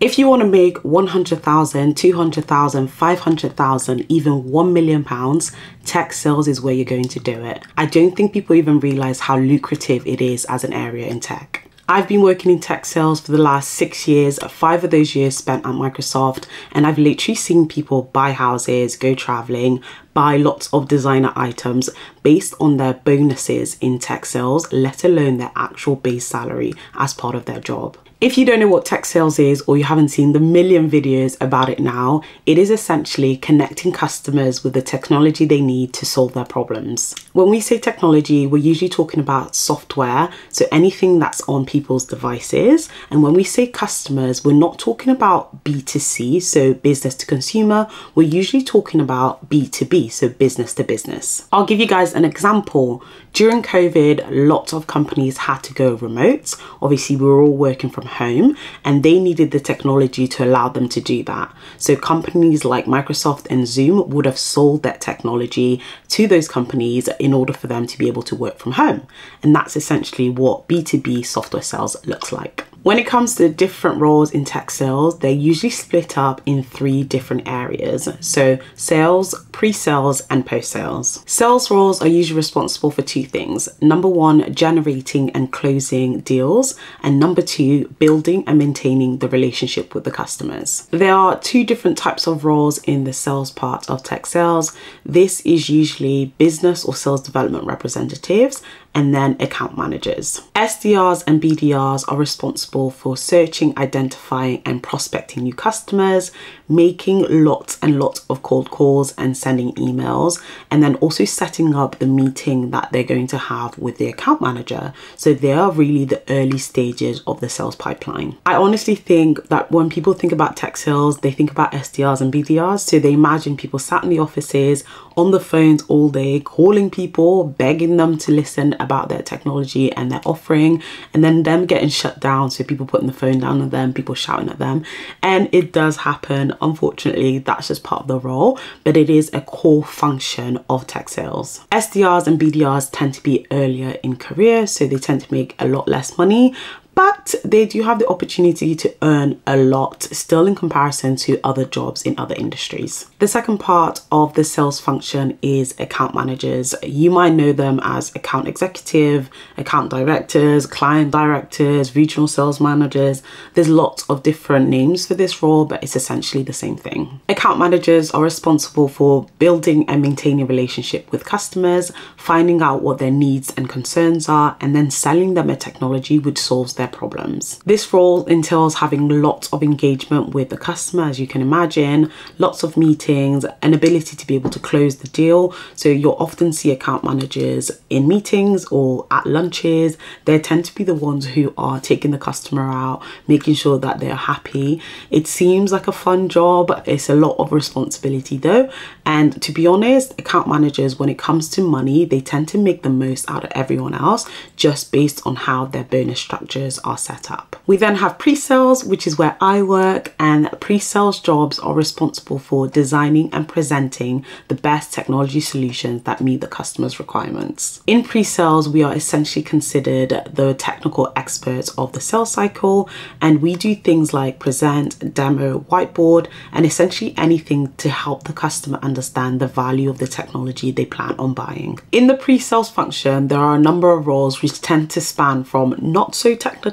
If you want to make 100,000, 200,000, 500,000, even £1 million, tech sales is where you're going to do it. I don't think people even realize how lucrative it is as an area in tech. I've been working in tech sales for the last 6 years, 5 of those years spent at Microsoft, and I've literally seen people buy houses, go traveling, buy lots of designer items based on their bonuses in tech sales, let alone their actual base salary as part of their job. If you don't know what tech sales is, or you haven't seen the million videos about it now, it is essentially connecting customers with the technology they need to solve their problems. When we say technology, we're usually talking about software, so anything that's on people's devices. And when we say customers, we're not talking about B2C, so business to consumer. We're usually talking about B2B, so business to business. I'll give you guys an example. During COVID, lots of companies had to go remote. Obviously, we were all working from home, and they needed the technology to allow them to do that. So companies like Microsoft and Zoom would have sold that technology to those companies in order for them to be able to work from home. And that's essentially what B2B software sales looks like. When it comes to different roles in tech sales, they're usually split up in 3 different areas. So sales, pre-sales, and post-sales. Sales roles are usually responsible for 2 things. Number 1, generating and closing deals. And number 2, building and maintaining the relationship with the customers. There are 2 different types of roles in the sales part of tech sales. This is usually business or sales development representatives, and then account managers. SDRs and BDRs are responsible for searching, identifying, and prospecting new customers, making lots and lots of cold calls and sending emails, and then also setting up the meeting that they're going to have with the account manager. So they are really the early stages of the sales pipeline. I honestly think that when people think about tech sales, they think about SDRs and BDRs. So they imagine people sat in the offices, on the phones all day, calling people, begging them to listen about their technology and their offering, and then them getting shut down. So people putting the phone down on them, people shouting at them. And it does happen. Unfortunately, that's just part of the role, but it is a core function of tech sales. SDRs and BDRs tend to be earlier in career, so they tend to make a lot less money, but they do have the opportunity to earn a lot still in comparison to other jobs in other industries. The second part of the sales function is account managers. You might know them as account executive, account directors, client directors, regional sales managers. There's lots of different names for this role, but it's essentially the same thing. Account managers are responsible for building and maintaining a relationship with customers, finding out what their needs and concerns are, and then selling them a technology which solves their problems. This role entails having lots of engagement with the customer, as you can imagine, lots of meetings, an ability to be able to close the deal. So you'll often see account managers in meetings or at lunches. They tend to be the ones who are taking the customer out, making sure that they're happy. It seems like a fun job. It's a lot of responsibility though. And to be honest, account managers, when it comes to money, they tend to make the most out of everyone else just based on how their bonus structures are set up. We then have pre-sales, which is where I work, and pre-sales jobs are responsible for designing and presenting the best technology solutions that meet the customer's requirements. In pre-sales, we are essentially considered the technical experts of the sales cycle, and we do things like present, demo, whiteboard, and essentially anything to help the customer understand the value of the technology they plan on buying. In the pre-sales function, there are a number of roles which tend to span from not so technical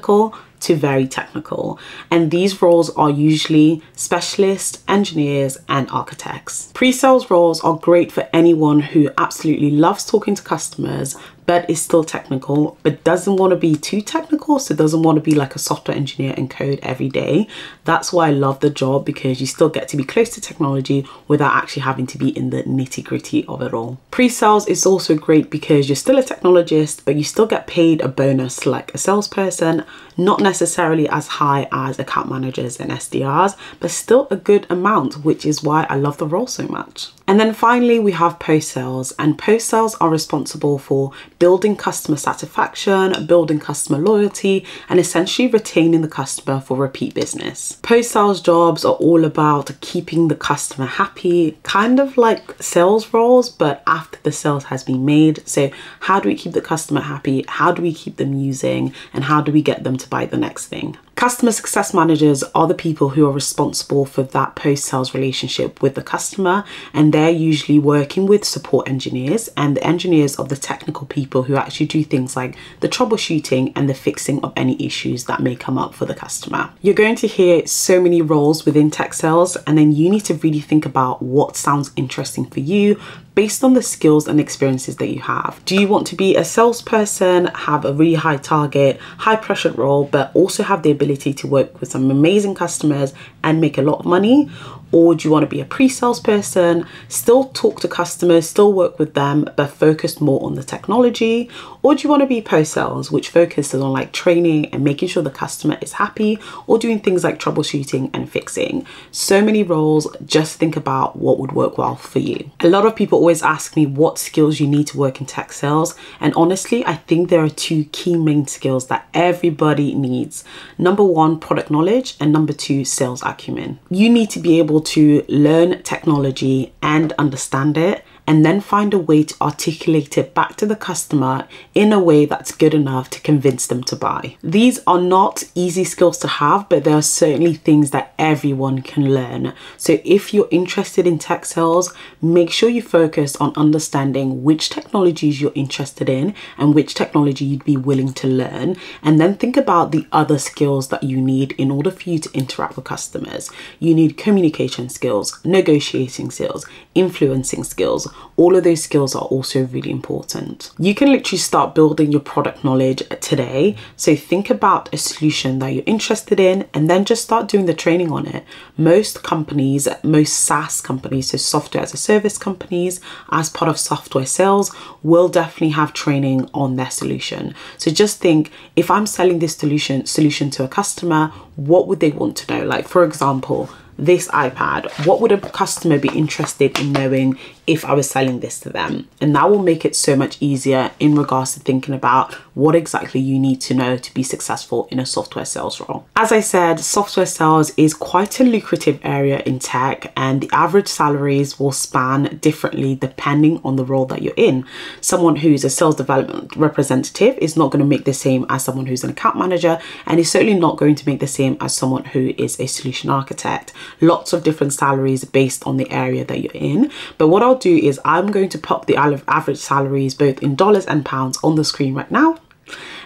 to very technical, and these roles are usually specialists, engineers, and architects. Pre-sales roles are great for anyone who absolutely loves talking to customers but is still technical, but doesn't want to be too technical, so doesn't want to be like a software engineer and code every day. That's why I love the job, because you still get to be close to technology without actually having to be in the nitty-gritty of it all. Pre-sales is also great because you're still a technologist, but you still get paid a bonus like a salesperson, not necessarily as high as account managers and SDRs, but still a good amount, which is why I love the role so much. And then finally, we have post-sales, and post-sales are responsible for building customer satisfaction, building customer loyalty, and essentially retaining the customer for repeat business. Post-sales jobs are all about keeping the customer happy, kind of like sales roles, but after the sales has been made. So how do we keep the customer happy? How do we keep them using? And how do we get them to buy the next thing? Customer success managers are the people who are responsible for that post-sales relationship with the customer, and they're usually working with support engineers, and the engineers are the technical people who actually do things like the troubleshooting and the fixing of any issues that may come up for the customer. You're going to hear so many roles within tech sales, and then you need to really think about what sounds interesting for you based on the skills and experiences that you have. Do you want to be a salesperson, have a really high target, high pressure role, but also have the ability to work with some amazing customers and make a lot of money? Or do you want to be a pre-sales person, still talk to customers, still work with them, but focus more on the technology? Or do you want to be post-sales, which focuses on like training and making sure the customer is happy, or doing things like troubleshooting and fixing? So many roles, just think about what would work well for you. A lot of people always ask me what skills you need to work in tech sales. And honestly, I think there are two key main skills that everybody needs. Number one, product knowledge, and number two, sales acumen. You need to be able to learn technology and understand it, and then find a way to articulate it back to the customer in a way that's good enough to convince them to buy. These are not easy skills to have, but there are certainly things that everyone can learn. So if you're interested in tech sales, make sure you focus on understanding which technologies you're interested in and which technology you'd be willing to learn, and then think about the other skills that you need in order for you to interact with customers. You need communication skills, negotiating skills, influencing skills. All of those skills are also really important. You can literally start building your product knowledge today. So think about a solution that you're interested in and then just start doing the training on it. Most companies, most SaaS companies, so software as a service companies, as part of software sales, will definitely have training on their solution. So just think, if I'm selling this solution to a customer, what would they want to know? Like, for example, this iPad, what would a customer be interested in knowing if I was selling this to them? And that will make it so much easier in regards to thinking about what exactly you need to know to be successful in a software sales role. As I said, software sales is quite a lucrative area in tech, and the average salaries will span differently depending on the role that you're in. Someone who's a sales development representative is not going to make the same as someone who's an account manager, and is certainly not going to make the same as someone who is a solution architect. Lots of different salaries based on the area that you're in. But what I'll do is I'm going to pop the average salaries both in dollars and pounds on the screen right now.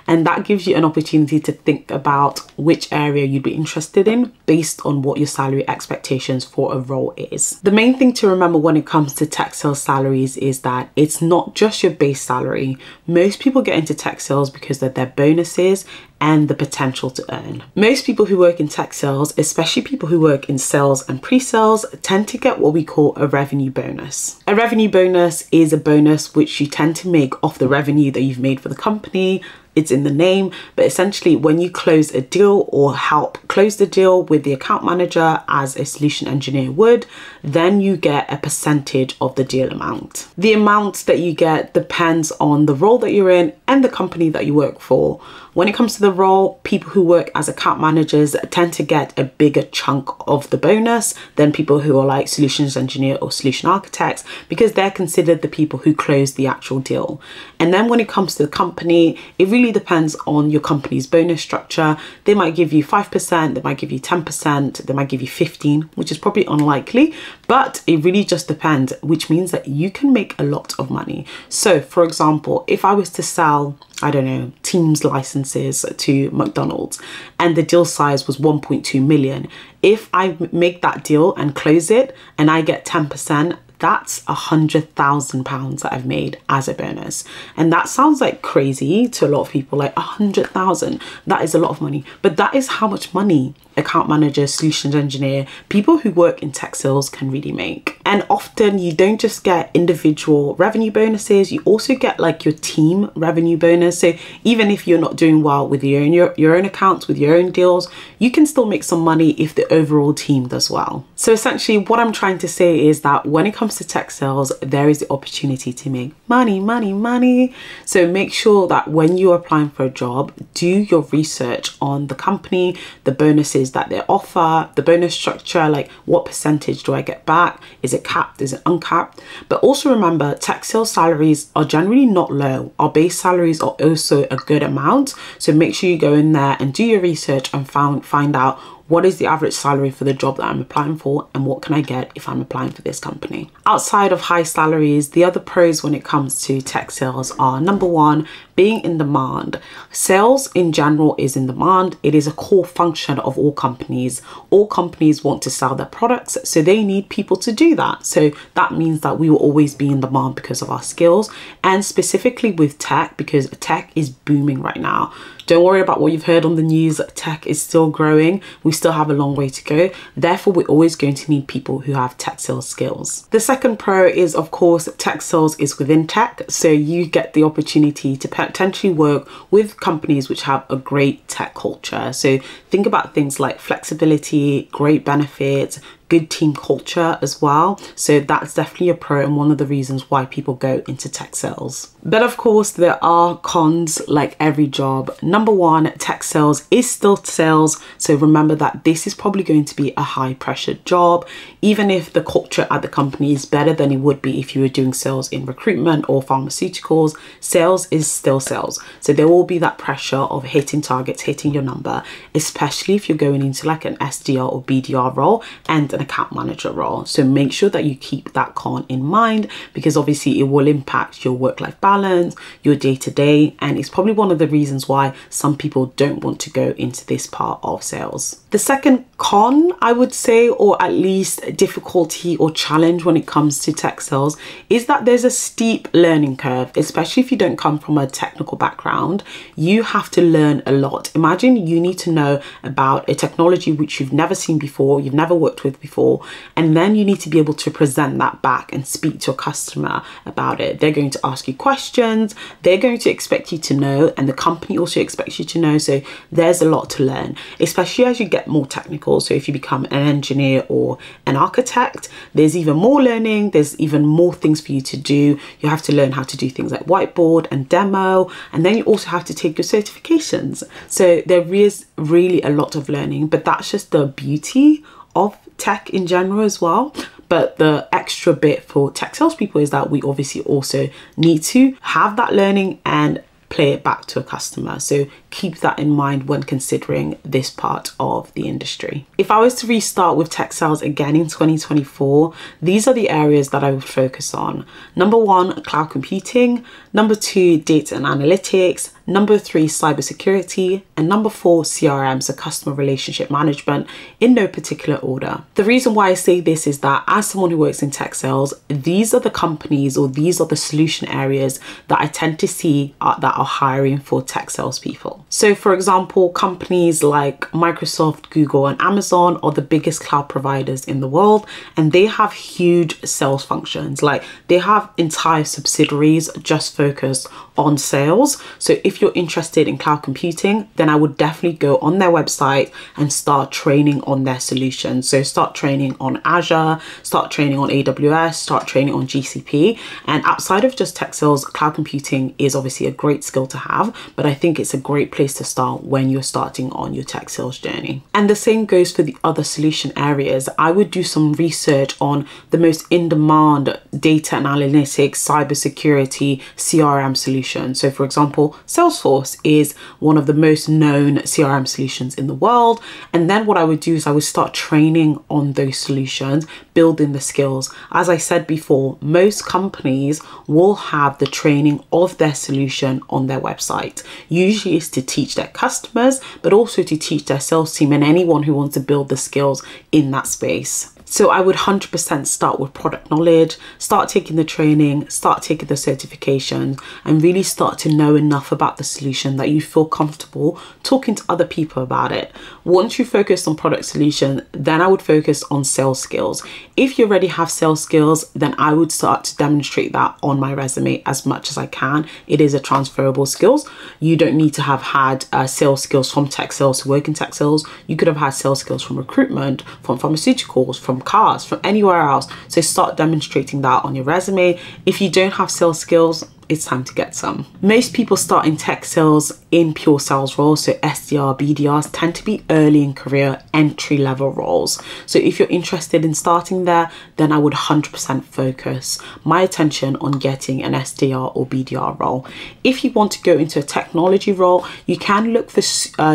And that gives you an opportunity to think about which area you'd be interested in based on what your salary expectations for a role is. The main thing to remember when it comes to tech sales salaries is that it's not just your base salary. Most people get into tech sales because of their bonuses and the potential to earn. Most people who work in tech sales, especially people who work in sales and pre-sales, tend to get what we call a revenue bonus. A revenue bonus is a bonus which you tend to make off the revenue that you've made for the company. It's in the name, but essentially when you close a deal or help close the deal with the account manager as a solution engineer would, then you get a percentage of the deal amount. The amount that you get depends on the role that you're in and the company that you work for. When it comes to the role, people who work as account managers tend to get a bigger chunk of the bonus than people who are like solutions engineer or solution architects, because they're considered the people who close the actual deal. And then when it comes to the company, it really depends on your company's bonus structure. They might give you 5%, they might give you 10%, they might give you 15%, which is probably unlikely, but it really just depends, which means that you can make a lot of money. So for example, if I was to sell, I don't know, Teams licenses to McDonald's and the deal size was 1.2 million, if I make that deal and close it and I get 10%, that's £100,000 that I've made as a bonus. And that sounds like crazy to a lot of people, like 100,000, that is a lot of money, but that is how much money account manager, solutions engineer, people who work in tech sales can really make. And often you don't just get individual revenue bonuses, you also get like your team revenue bonus. So even if you're not doing well with your own accounts, with your own deals, you can still make some money if the overall team does well. So essentially what I'm trying to say is that when it comes to tech sales, there is the opportunity to make money, money, money. So make sure that when you're applying for a job, do your research on the company, the bonuses that they offer, the bonus structure, like what percentage do I get back? Is Is it capped? Is it uncapped? But also remember, tech sales salaries are generally not low. Our base salaries are also a good amount. So make sure you go in there and do your research and find out what is the average salary for the job that I'm applying for, and what can I get if I'm applying for this company. Outside of high salaries, the other pros when it comes to tech sales are, number one, being in demand. Sales in general is in demand. It is a core function of all companies. All companies want to sell their products, so they need people to do that. So that means that we will always be in demand because of our skills, and specifically with tech, because tech is booming right now. Don't worry about what you've heard on the news. Tech is still growing. We still have a long way to go. Therefore, we're always going to need people who have tech sales skills. The second pro is, of course, tech sales is within tech. So you get the opportunity to potentially work with companies which have a great tech culture. So think about things like flexibility, great benefits, good team culture as well. So that's definitely a pro and one of the reasons why people go into tech sales. But of course, there are cons like every job. Number one, tech sales is still sales. So remember that this is probably going to be a high pressure job, even if the culture at the company is better than it would be if you were doing sales in recruitment or pharmaceuticals. Sales is still sales. So there will be that pressure of hitting targets, hitting your number, especially if you're going into like an SDR or BDR role and an account manager role. So make sure that you keep that con in mind, because obviously it will impact your work-life balance, your day-to-day, and it's probably one of the reasons why some people don't want to go into this part of sales. The second con, I would say, or at least difficulty or challenge when it comes to tech sales, is that there's a steep learning curve, especially if you don't come from a technical background. You have to learn a lot. Imagine you need to know about a technology which you've never seen before, you've never worked with before, and then you need to be able to present that back and speak to a customer about it. They're going to ask you questions, they're going to expect you to know, and the company also expects you to know. So there's a lot to learn, especially as you get more technical. So if you become an engineer or an architect, there's even more learning, there's even more things for you to do. You have to learn how to do things like whiteboard and demo, and then you also have to take your certifications. So there is really a lot of learning, but that's just the beauty of tech in general as well. But the extra bit for tech salespeople is that we obviously also need to have that learning and play it back to a customer. So keep that in mind when considering this part of the industry. If I was to restart with tech sales again in 2024, these are the areas that I would focus on. Number one, cloud computing. Number two, data and analytics. Number three, cybersecurity. And number four, CRM, so customer relationship management, in no particular order. The reason why I say this is that as someone who works in tech sales, these are the companies, or these are the solution areas that I tend to see that are hiring for tech sales people. So for example, companies like Microsoft, Google, and Amazon are the biggest cloud providers in the world, and they have huge sales functions. Like they have entire subsidiaries just focused on sales. So if you're interested in cloud computing, then I would definitely go on their website and start training on their solutions. So start training on Azure, start training on AWS, start training on GCP. And outside of just tech sales, cloud computing is obviously a great skill to have, but I think it's a great place to start when you're starting on your tech sales journey. And the same goes for the other solution areas. I would do some research on the most in-demand data and analytics, cybersecurity, CRM solutions. So for example, Salesforce is one of the most known CRM solutions in the world. And then what I would do is I would start training on those solutions, building the skills. As I said before, most companies will have the training of their solution on their website. Usually it's to teach their customers, but also to teach their sales team and anyone who wants to build the skills in that space. So I would 100% start with product knowledge, start taking the training, start taking the certifications, and really start to know enough about the solution that you feel comfortable talking to other people about it. Once you focus on product solution, then I would focus on sales skills. If you already have sales skills, then I would start to demonstrate that on my resume as much as I can. It is a transferable skills. You don't need to have had sales skills from tech sales to work in tech sales. You could have had sales skills from recruitment, from pharmaceuticals, from cars, from anywhere else. So start demonstrating that on your resume. If you don't have sales skills, it's time to get some. Most people start in tech sales in pure sales roles, so SDR, BDRs tend to be early in career entry level roles. So if you're interested in starting there, then I would 100% focus my attention on getting an SDR or BDR role. If you want to go into a technology role, you can look for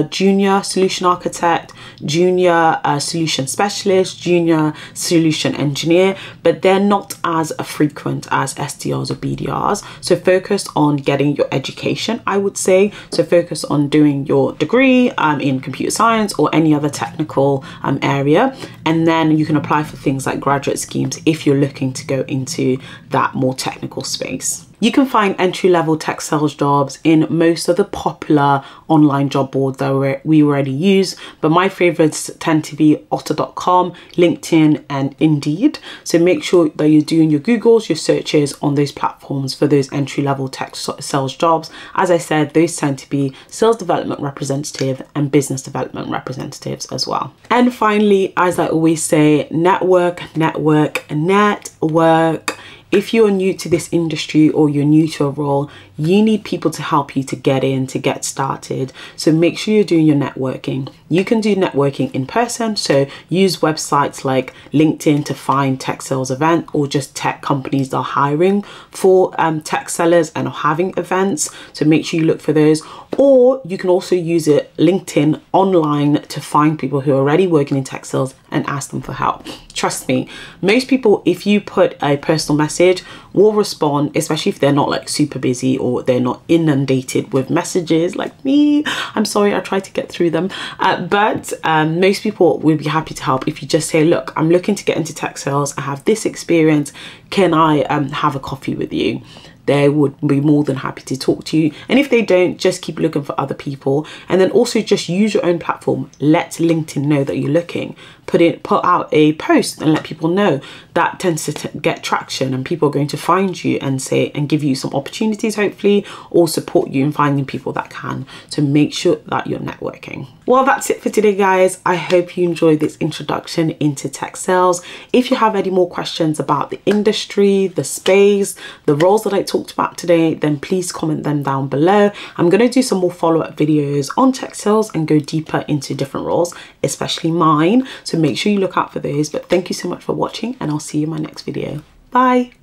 junior solution architect, junior solution specialist, junior solution engineer, but they're not as frequent as SDRs or BDRs. So focus on getting your education, I would say. So focus on doing your degree in computer science or any other technical area, and then you can apply for things like graduate schemes if you're looking to go into that more technical space. You can find entry-level tech sales jobs in most of the popular online job boards that we already use, but my favorites tend to be otter.com, LinkedIn, and Indeed. So make sure that you're doing your Googles, your searches on those platforms for those entry-level tech sales jobs. As I said, those tend to be sales development representative and business development representatives as well. And finally, as I always say, network, network, network. If you're new to this industry or you're new to a role, you need people to help you to get in, to get started. So make sure you're doing your networking. You can do networking in person, so use websites like LinkedIn to find tech sales events, or just tech companies that are hiring for tech sellers and are having events. So make sure you look for those. Or you can also use LinkedIn online to find people who are already working in tech sales and ask them for help. Trust me, most people, if you put a personal message, will respond, especially if they're not like super busy or they're not inundated with messages like me. I'm sorry, I try to get through them. But most people will be happy to help if you just say, look, I'm looking to get into tech sales. I have this experience. Can I have a coffee with you? They would be more than happy to talk to you. And if they don't, just keep looking for other people. And then also just use your own platform. Let LinkedIn know that you're looking. Put out a post and let people know. That tends to get traction, and people are going to find you and give you some opportunities, hopefully, or support you in finding people that can. So make sure that you're networking. Well, that's it for today, guys. I hope you enjoyed this introduction into tech sales. If you have any more questions about the industry, the space, the roles that I talked about today, then please comment them down below. I'm going to do some more follow-up videos on tech sales and go deeper into different roles, especially mine. So make sure you look out for those. But thank you so much for watching, and I'll see you in my next video. Bye.